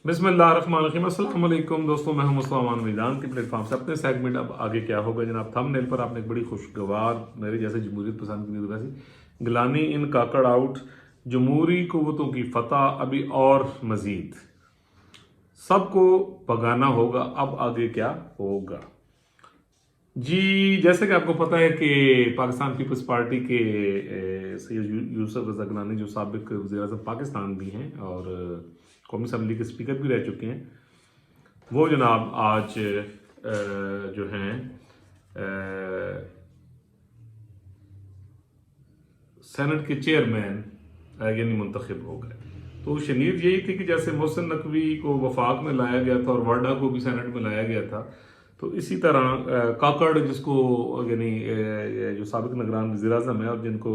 बिस्मिल्लाहिर्रहमानिर्रहीम। अस्सलाम वालेकुम दोस्तों, मैं हूं मुस्तफा मैदान के प्लेटफॉर्म से अपने सेगमेंट अब आगे क्या होगा जनाब। थंबनेल पर आपने एक बड़ी खुशगवार मेरे जैसे जमहूरियत पसंद की वैसी गिलानी इन काकड़ आउट, जमहूरी कुव्वतों की फतह अभी और मजीद, सबको भगाना होगा, अब आगे क्या होगा। जी, जैसे कि आपको पता है कि पाकिस्तान पीपल्स पार्टी के सैयद यूसुफ रज़ा गिलानी जो साबिक वज़ीर-ए-आज़म पाकिस्तान भी हैं और कौमी असम्बली के स्पीकर भी रह चुके हैं, वो जनाब आज जो हैं सेनेट के चेयरमैन यानी मुंतखब हो गए। तो शनीद यही थी कि जैसे मोहसिन नकवी को वफाक में लाया गया था और वाडा को भी सेनेट में लाया गया था, तो इसी तरह काकड़ जिसको यानी जो साबिक निगरान वज़ीर-ए-आज़म है और जिनको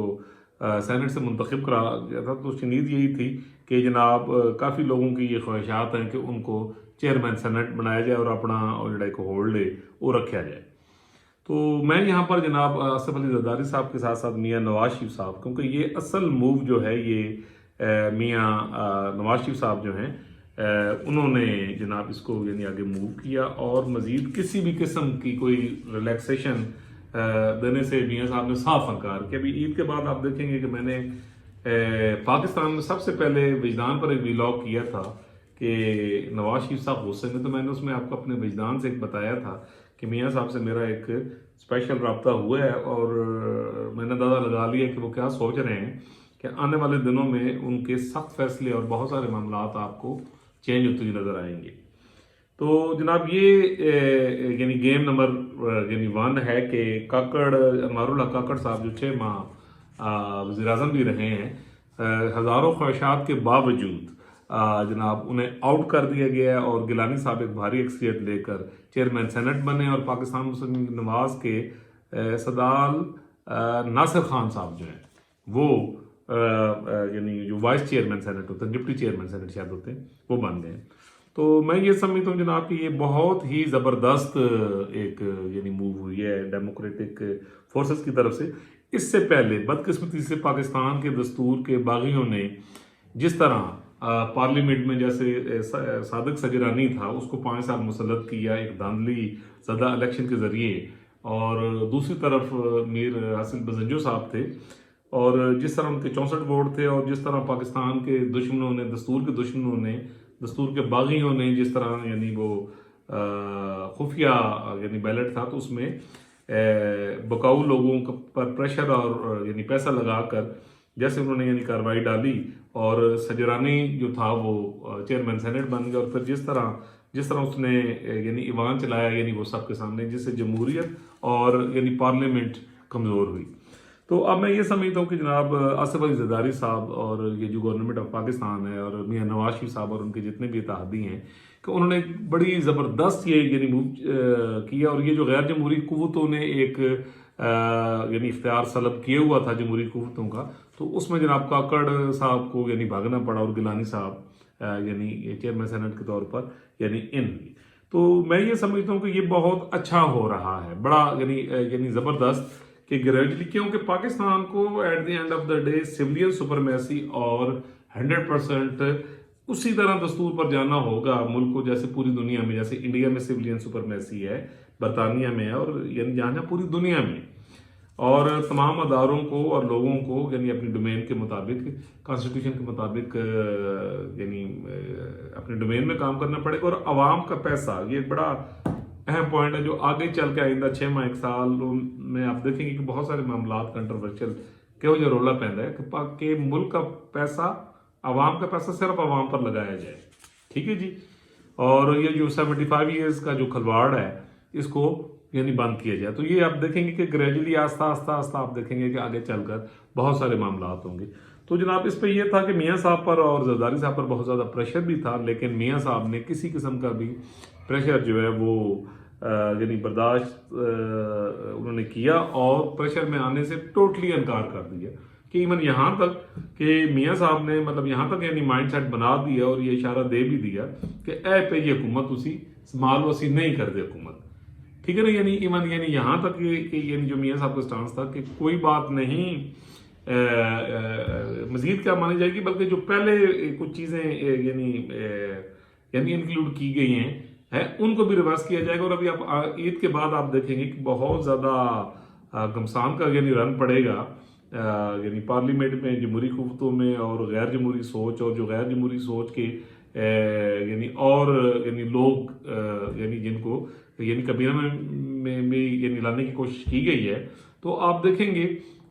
सेनेट से मुंतखब करा गया था, तो शनीद यही थी कि जनाब काफ़ी लोगों की ये ख्वाहिशात हैं कि उनको चेयरमैन सेनेट बनाया जाए और अपना जोड़ा एक होल्ड है वो रखा जाए। तो मैं यहाँ पर जनाब आसिफ अली जरदारी साहब के साथ साथ मियाँ नवाज शरीफ साहब, क्योंकि ये असल मूव जो है ये मियाँ नवाज शरीफ साहब जो हैं उन्होंने जनाब इसको यानी आगे मूव किया और मज़ीद किसी भी किस्म की कोई रिलैक्सेशन देने से मियाँ साहब ने साफ इनकार किया। अभी ईद के बाद आप देखेंगे कि मैंने पाकिस्तान में सबसे पहले विजदान पर एक व्लॉग किया था कि नवाज शरीफ साहब गुस्से में, तो मैंने उसमें आपको अपने विजदान से एक बताया था कि मियाँ साहब से मेरा एक स्पेशल रब्ता हुआ है और मैंने अंदाज़ा लगा लिया कि वो क्या सोच रहे हैं कि आने वाले दिनों में उनके सख्त फैसले और बहुत सारे मामलात आपको चेंज होते हुए नज़र आएंगे। तो जनाब ये यानी गेम नंबर यानी 1 है कि काकड़ अनवारुल हक काकड़ साहब जो 6 माह वज़ीर-ए-आज़म भी रहे हैं, हज़ारों ख्वाहिशात के बावजूद जनाब उन्हें आउट कर दिया गया है और गिलानी साहब एक भारी अक्सरियत लेकर चेयरमैन सेनेट बने और पाकिस्तान मुस्लिम लीग नवाज के सदाल नासिर खान साहब जो हैं वो यानी जो वाइस चेयरमैन सेनेट होते हैं, डिप्टी चेयरमैन सेनेट शायद होते हैं, वो बन गए। तो मैं ये समझता हूँ जनाब कि ये बहुत ही ज़बरदस्त एक यानी मूव हुई है डेमोक्रेटिक फोर्सेस की तरफ से। इससे पहले बदकिस्मती से पाकिस्तान के दस्तूर के बागियों ने जिस तरह पार्लियामेंट में जैसे सादिक सजरानी था उसको 5 साल मुसल्लत किया एक धांधली ज़दा इलेक्शन के ज़रिए, और दूसरी तरफ मीर हासिल बजंजो साहब थे और जिस तरह उनके 64 वोट थे और जिस तरह पाकिस्तान के दुश्मनों ने, दस्तूर के दुश्मनों ने, दस्तूर के बागियों ने जिस तरह यानी वो खुफिया यानी बैलेट था तो उसमें बकाऊ लोगों पर प्रेशर और यानी पैसा लगाकर जैसे उन्होंने यानी कार्रवाई डाली और सजरानी जो था वो चेयरमैन सेनेट बन गया और फिर जिस तरह उसने यानी ईवान चलाया यानी वो सबके सामने, जिससे जमहूरियत और यानी पार्लियामेंट कमज़ोर हुई। तो अब मैं ये समझता हूँ कि जनाब आसिफ अली जरदारी साहब और ये जो गवर्नमेंट ऑफ पाकिस्तान है और मियाँ नवाज शरीफ साहब और उनके जितने भी इत्तेहादी हैं कि उन्होंने एक बड़ी ज़बरदस्त ये यानी मूव किया और ये जो गैर जमहूरी कुव्वतों ने एक यानी इख्तियार सलब किया हुआ था जमहूरी कुव्वतों का, तो उसमें जनाब काकड़ साहब को यानी भागना पड़ा और गिलानी साहब यानी चेयरमैन सेनेट के तौर पर यानी इन। तो मैं ये समझता हूँ कि ये बहुत अच्छा हो रहा है, बड़ा यानी ज़बरदस्त कि ग्रेजुअली, क्योंकि पाकिस्तान को at the end of the day civilian supremacy और 100% उसी तरह दस्तूर पर जाना होगा मुल्क को, जैसे पूरी दुनिया में, जैसे इंडिया में सिविलियन सुपरमेसी है, बरतानिया में है और यानी जहाँ पूरी दुनिया में, और तमाम अदारों को और लोगों को यानी अपनी डोमेन के मुताबिक, कॉन्स्टिट्यूशन के मुताबिक यानी अपने डोमेन में काम करना पड़ेगा। और आवाम का पैसा, ये बड़ा अहम पॉइंट है जो आगे चल के आइंदा 6 माह 1 साल में आप देखेंगे कि बहुत सारे मामला कंट्रोवर्शियल क्यों जो रोला पैदा है कि मुल्क का पैसा, आवाम का पैसा सिर्फ आवाम पर लगाया जाए, ठीक है जी। और ये जो 75 ईयर्स का जो खलवाड़ है इसको यानी बंद किया जाए। तो ये आप देखेंगे कि ग्रेजुअली आस्ता आस्ता आप देखेंगे कि आगे चलकर बहुत सारे मामला होंगे। तो जनाब इस पे ये था कि मियाँ साहब पर और जरदारी साहब पर बहुत ज़्यादा प्रेशर भी था, लेकिन मियाँ साहब ने किसी किस्म का भी प्रेशर जो है वो यानी बर्दाश्त उन्होंने किया और प्रेशर में आने से टोटली इनकार कर दिया कि इवन यहाँ तक कि मियाँ साहब ने मतलब यहाँ तक यानी माइंड सेट बना दिया और ये इशारा दे भी दिया कि ए पे ये हुकूमत उसी माल वसी नहीं कर दे हुकूमत, ठीक है ना। यानी इवन यानी यहाँ तक कि यानी जो मियाँ साहब का स्टांस था कि कोई बात नहीं मजीद क्या मानी जाएगी, बल्कि जो पहले कुछ चीज़ें यानी यानी इंक्लूड की गई हैं उनको भी रिवर्स किया जाएगा। और अभी आप ईद के बाद आप देखेंगे कि बहुत ज़्यादा घमसान का यानी रन पड़ेगा यानी पार्लियामेंट में, जमहूरी कुव्वतों में, और गैर जमहूरी सोच, और जो गैर जमहूरी सोच के यानी और यानी लोग यानी जिनको यानी कबीना में भी यानी लाने की कोशिश की गई है, तो आप देखेंगे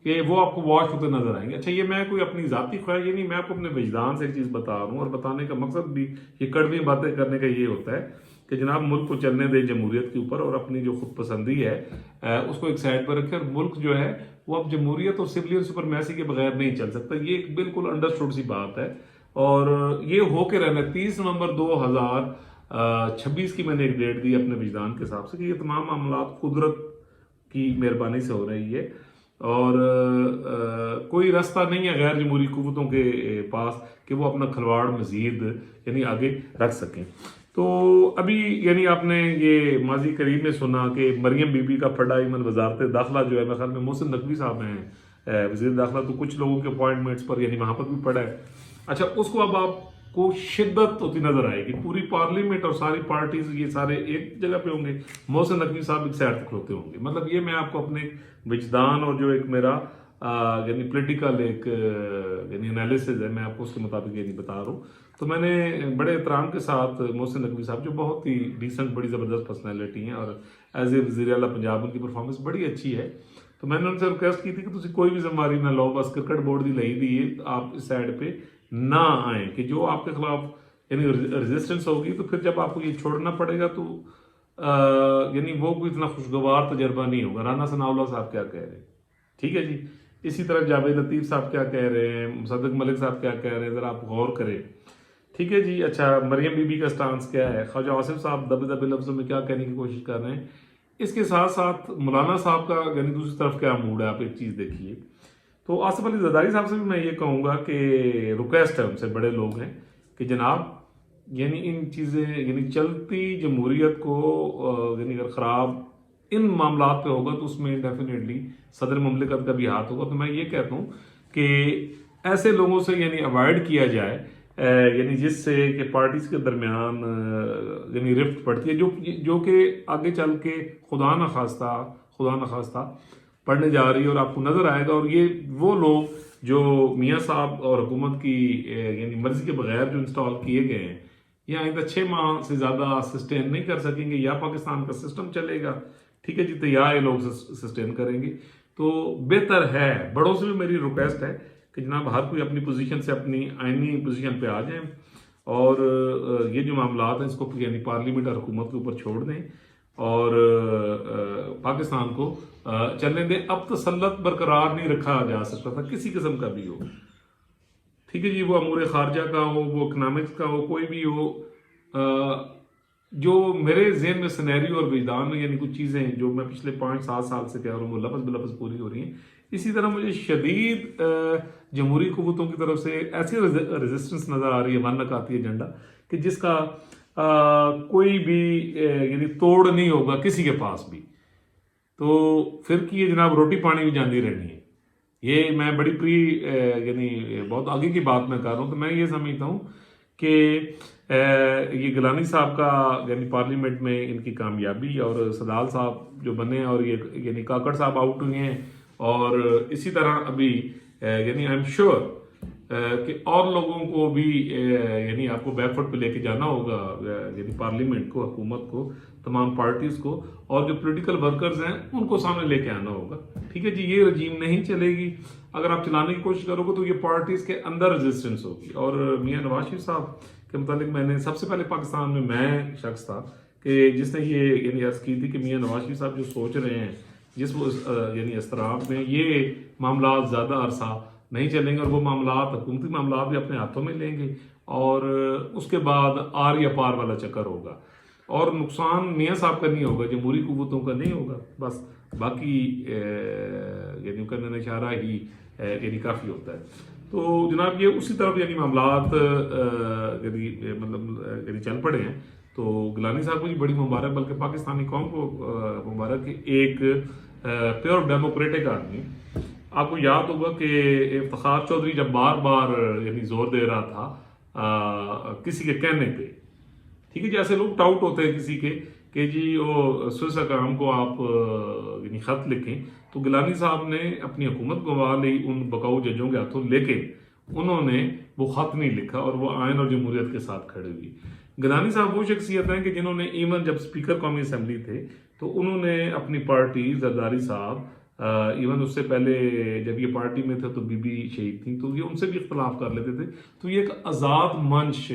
कि वो आपको वॉश होते नजर आएंगे। अच्छा, ये मैं कोई अपनी ज़ाती ख्वाहिश ये नहीं, मैं आपको अपने विजदान से एक चीज़ बता रहा हूँ, और बताने का मकसद भी ये कड़वी बातें करने का ये होता है कि जनाब मुल्क को चलने दें जमहूरियत के ऊपर, और अपनी जो खुद पसंदी है उसको एक साइड पर रखें। और मुल्क जो है वो अब जमहूरियत और सिविलियन सुपरमैसी के बगैर नहीं चल सकता। ये एक बिल्कुल अंडरस्टूड सी बात है, और ये होके रहना। 30 नवंबर 2026 की मैंने एक डेट दी अपने विजदान के हिसाब से कि ये तमाम मामला कुदरत की मेहरबानी से हो रही है, और कोई रास्ता नहीं है गैर जमहूरी कुव्वतों के पास कि वो अपना खिलवाड़ मजीद यानी आगे रख सकें। तो अभी यानी आपने ये माजी करीब में सुना कि मरियम बीबी का फटा ईमन वजारत दाखिला जो है, मेरे ख्याल में मोहसिन नकवी साहब हैं वज़ीर दाखिला, तो कुछ लोगों के अपॉइंटमेंट्स पर यानी वहाँ पर भी पड़ा है। अच्छा, उसको अब आपको शिद्दत होती नजर आएगी। पूरी पार्लियामेंट और सारी पार्टीज ये सारे एक जगह पे होंगे, मोहसिन नकवी साहब एक साइड तक होते होंगे। मतलब ये मैं आपको अपने विजदान और जो एक मेरा यानी पॉलिटिकल एक यानी एनालिसिस है, मैं आपको उसके मुताबिक ये नहीं बता रहा हूँ। तो मैंने बड़े एहतराम के साथ मोहसिन नकवी साहब जो बहुत ही डिसेंट, बड़ी ज़बरदस्त पर्सनैलिटी हैं, और एज ए वज़ीर आला पंजाब उनकी परफॉर्मेंस बड़ी अच्छी है, तो मैंने उनसे रिक्वेस्ट की थी कि तुम कोई भी जिम्मेवारी ना लो, बस क्रिकेट बोर्ड की लई दी है, आप इस साइड पे ना आए कि जो आपके खिलाफ यानी रेजिस्टेंस होगी, तो फिर जब आपको ये छोड़ना पड़ेगा तो यानी वो कोई इतना खुशगवार तजर्बा नहीं होगा। राना सनाउल्लाह साहब क्या कह रहे हैं, ठीक है जी। इसी तरह जावेद लतीफ़ साहब क्या कह रहे हैं, मुसद्दिक मलिक साहब क्या कह रहे हैं, ज़रा आप गौर करें, ठीक है जी। अच्छा, मरियम बीबी का स्टांस क्या है, ख्वाजा आसिफ साहब दबे दबे लफ्ज़ों में क्या कहने की कोशिश कर रहे हैं, इसके साथ साथ मौलाना साहब का यानी दूसरी तरफ क्या मूड है, आप एक चीज़ देखिए। तो आसिफ अली जरदारी साहब से भी मैं ये कहूँगा कि रिक्वेस्ट है उनसे, बड़े लोग हैं, कि जनाब यानी इन चीज़ें यानी चलती जमहूरियत को यानी अगर ख़राब इन मामलात पे होगा तो उसमें डेफिनेटली सदर मुमलिकत का भी हाथ होगा। तो मैं ये कहता हूँ कि ऐसे लोगों से यानी अवॉइड किया जाए यानी जिससे कि पार्टीज के दरमियान यानी रिफ्ट पड़ती है, जो कि आगे चल के खुदा न खास्ता पढ़ने जा रही है, और आपको नजर आएगा। और ये वो लोग जो मियाँ साहब और हुकूमत की यानी मर्जी के बगैर जो इंस्टॉल किए गए हैं, ये आइंदा 6 माह से ज़्यादा सस्टेन नहीं कर सकेंगे, या पाकिस्तान का सिस्टम चलेगा, ठीक है जी, तो या ये लोग सस्टेन करेंगे। तो बेहतर है, बड़ों से भी मेरी रिक्वेस्ट है कि जनाब हर कोई अपनी पोजीशन से अपनी आइनी पोजीशन पे आ जाएं, और ये जो मामला हैं इसको यानी पार्लियामेंट और हुकूमत के ऊपर छोड़ दें, और पाकिस्तान को चलने दें। अब तसल्लुत बरकरार नहीं रखा जा सकता था, किसी किस्म का भी हो, ठीक है जी, वो अमूर खारजा का हो, वो इकनॉमिक्स का हो, कोई भी हो। जो मेरे ज़हन में सिनेरियो और विजदान में यानी कुछ चीज़ें जो मैं पिछले 5-7 साल से कह रहा हूँ वो लफ्ज़ बलफ्ज़ पूरी हो रही हैं। इसी तरह मुझे शदीद जमहूरी कुव्वतों की तरफ से ऐसी रेजिस्टेंस नज़र आ रही है, मन आती है झंडा, कि जिसका कोई भी यानी तोड़ नहीं होगा किसी के पास भी। तो फिर की ये जनाब रोटी पानी भी जाती रहनी है। ये मैं बड़ी यानी बहुत आगे की बात मैं कर रहा हूँ। तो मैं ये समझता हूँ कि ये गिलानी साहब का यानी पार्लियामेंट में इनकी कामयाबी, और सदाल साहब जो बने, और ये यानी काकड़ साहब आउट हुए हैं, और इसी तरह अभी यानी आई एम श्योर कि और लोगों को भी यानी आपको बैकफुट पे लेके जाना होगा, यानी पार्लियामेंट को, हुकूमत को, तमाम पार्टीज को, और जो पॉलिटिकल वर्कर्स हैं उनको सामने लेके आना होगा, ठीक है जी। ये रजीम नहीं चलेगी, अगर आप चलाने की कोशिश करोगे तो ये पार्टीज के अंदर रेजिस्टेंस होगी। और मियाँ नवाज शरीफ साहब के मुतालिक मैंने सबसे पहले पाकिस्तान में मैं शख्स था कि जिसने ये यानी अर्ज की थी कि मियाँ नवाज शरीफ साहब जो सोच रहे हैं, जिस वो यानी इसतराब में ये मामला ज़्यादा अरसा नहीं चलेंगे, और वो मामला हुकूमती मामला भी अपने हाथों में लेंगे, और उसके बाद आर या पार वाला चक्कर होगा, और नुकसान मियाँ साहब का नहीं होगा, जमहूरी कुव्वतों का नहीं होगा, बस बाकी यानी करने इशारा ही यानी काफ़ी होता है। तो जनाब ये उसी तरफ यानी मामलात यदि मतलब यदि चल पड़े हैं, तो गिलानी साहब को भी बड़ी मुबारक, बल्कि पाकिस्तानी कौम को मुबारक कि एक प्योर डेमोक्रेटिक आदमी। आपको याद होगा कि इफ्तिखार चौधरी जब बार बार यानी जोर दे रहा था किसी के कहने पे ٹھیک ہے جی، ایسے لوگ ٹاؤٹ ہوتے ہیں کسی کے کہ جی وہ سوئس حکام کو آپ یعنی خط لکھیں، تو گیلانی صاحب نے اپنی حکومت گوا لی ان بقاؤ ججوں کے ہاتھوں، لیکن انہوں نے وہ خط نہیں لکھا اور وہ آئین اور جمہوریت کے ساتھ کھڑے ہوئی۔ گیلانی صاحب وہ شخصیت ہیں کہ جنہوں نے ایون جب اسپیکر قومی اسمبلی تھے تو انہوں نے اپنی پارٹی زرداری صاحب ایون اس سے پہلے جب یہ پارٹی میں تھے تو بی بی شہید تھیں تو یہ ان سے بھی اختلاف کر لیتے تھے، تو یہ ایک آزاد منش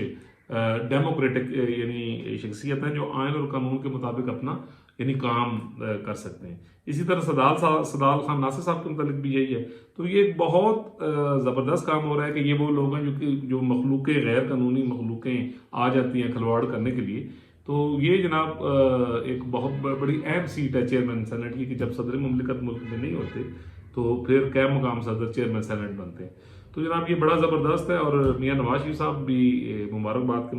ڈیموکریٹک یعنی شخصیت ہیں جو آئین اور قانون کے مطابق اپنا یعنی کام کر سکتے ہیں۔ اسی طرح صدال خان ناصر صاحب کے متعلق بھی یہی ہے۔ تو یہ ایک بہت زبردست کام ہو رہا ہے کہ یہ وہ لوگ ہیں جو مخلوقیں غیر قانونی مخلوقیں آ جاتی ہیں کھلواڑ کرنے کے لیے، تو یہ جناب ایک بہت بڑی اہم سیٹ ہے چیئرمین سینٹ کی، کہ جب صدر مملکت ملک میں نہیں ہوتے تو پھر قائم مقام صدر چیئرمین سینٹ بنتے ہیں۔ تو جناب یہ بڑا زبردست ہے، اور میاں نواز شریف صاحب بھی مبارکباد کے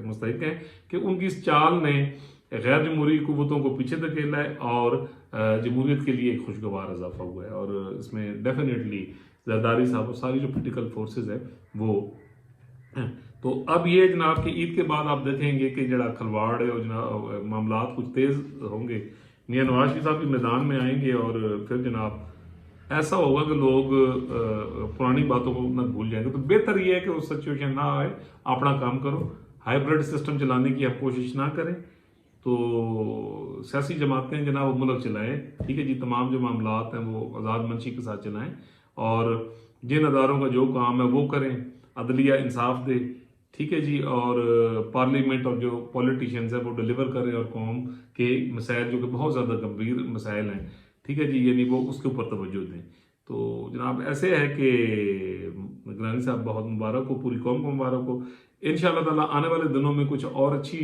مستحق ہیں کہ ان کی اس چال نے غیر جمہوری قوتوں کو پیچھے دھکیلا ہے اور جمہوریت کے لیے ایک خوشگوار اضافہ ہوا ہے، اور اس میں ڈیفینیٹلی زرداری صاحب اور ساری جو پولیٹیکل فورسز ہیں وہ ہیں۔ تو اب یہ جناب کہ عید کے بعد آپ دیکھیں گے کہ جڑا کھلواڑ ہے اور جناب معاملات کچھ تیز ہوں گے، میاں نواز شریف صاحب بھی میدان میں آئیں گے، اور پھر جناب ایسا ہوگا کہ لوگ پرانی باتوں کو نہ بھول جائیں گے۔ تو بہتر یہ ہے کہ وہ سچویشن نہ آئے، اپنا کام کرو، ہائیبرڈ سسٹم چلانے کی آپ کوشش نہ کریں، تو سیاسی جماعتیں جناب وہ ملک چلائیں، ٹھیک ہے جی، تمام جو معاملات ہیں وہ آزاد منشی کے ساتھ چلائیں، اور جن اداروں کا جو کام ہے وہ کریں، عدلیہ انصاف دے، ٹھیک ہے جی، اور پارلیمنٹ اور جو پولیٹیشنز ہیں وہ ڈیلیور کریں، اور قوم کے مسائل جو کہ بہت زیادہ گمبھیر مسائل ہیں، ٹھیک ہے جی، یعنی وہ اس کے اوپر توجہ دیں۔ تو جناب ایسے ہے کہ گیلانی صاحب بہت مبارک ہو، پوری قوم کو مبارک ہو۔ انشاءاللہ تعالیٰ آنے والے دنوں میں کچھ اور اچھی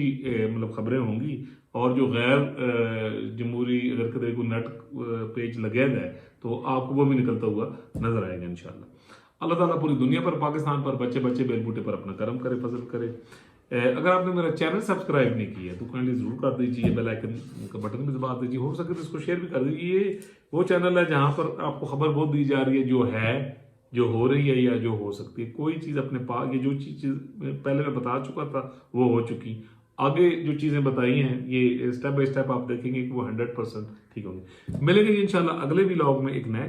مطلب خبریں ہوں گی، اور جو غیر جمہوری اگر کدے کوئی نیٹ پیج لگے ہے تو آپ کو وہ بھی نکلتا ہوا نظر آئے گا انشاءاللہ۔ اللہ تعالیٰ پوری دنیا پر، پاکستان پر، بچے بیل بوٹے پر اپنا کرم کرے، فضل کرے۔ اگر آپ نے میرا چینل سبسکرائب نہیں کیا تو کائنڈلی ضرور کر دیجیے، بیل آئیکن کا بٹن بھی دبا دیجیے، ہو سکے تو اس کو شیئر بھی کر دیجیے۔ یہ وہ چینل ہے جہاں پر آپ کو خبر وہ دی جا رہی ہے جو ہو رہی ہے یا جو ہو سکتی ہے۔ کوئی چیز اپنے پاس، یہ جو چیز پہلے میں بتا چکا تھا وہ ہو چکی، آگے جو چیزیں بتائی ہیں یہ اسٹیپ بائی اسٹیپ آپ دیکھیں گے کہ وہ 100% ٹھیک ہوں گے۔ ملیں گے انشاءاللہ اگلے ولاگ میں ایک نئے